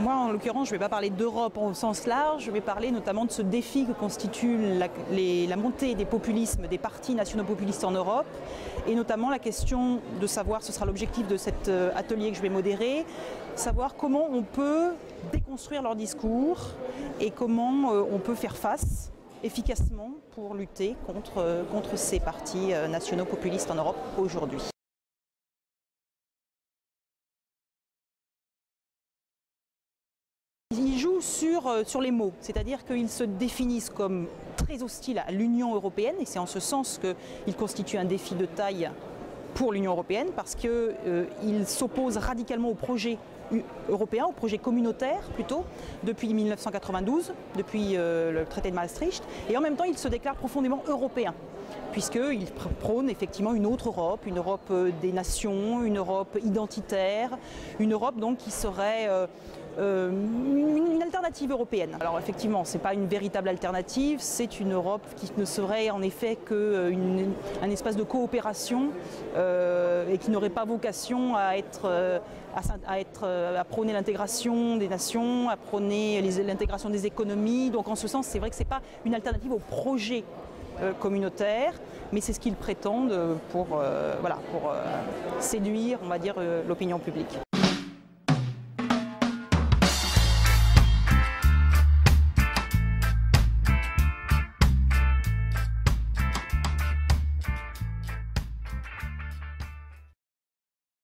Moi, en l'occurrence, je ne vais pas parler d'Europe au sens large, je vais parler notamment de ce défi que constitue la montée des populismes, des partis nationaux populistes en Europe, et notamment la question de savoir, ce sera l'objectif de cet atelier que je vais modérer, savoir comment on peut déconstruire leur discours et comment on peut faire face efficacement pour lutter contre ces partis nationaux populistes en Europe aujourd'hui. Ils jouent sur les mots, c'est-à-dire qu'ils se définissent comme très hostiles à l'Union européenne, et c'est en ce sens qu'ils constituent un défi de taille pour l'Union européenne, parce qu'ils s'opposent radicalement au projet européen, au projet communautaire plutôt, depuis 1992, depuis le traité de Maastricht, et en même temps ils se déclarent profondément européens, puisqu'ils prônent effectivement une autre Europe, une Europe des nations, une Europe identitaire, une Europe donc qui serait une alternative européenne. Alors effectivement, ce n'est pas une véritable alternative, c'est une Europe qui ne serait en effet qu'un espace de coopération et qui n'aurait pas vocation à prôner l'intégration des nations, à prôner l'intégration des économies. Donc en ce sens, c'est vrai que ce n'est pas une alternative au projet communautaire, mais c'est ce qu'ils prétendent pour séduire, on va dire, l'opinion publique.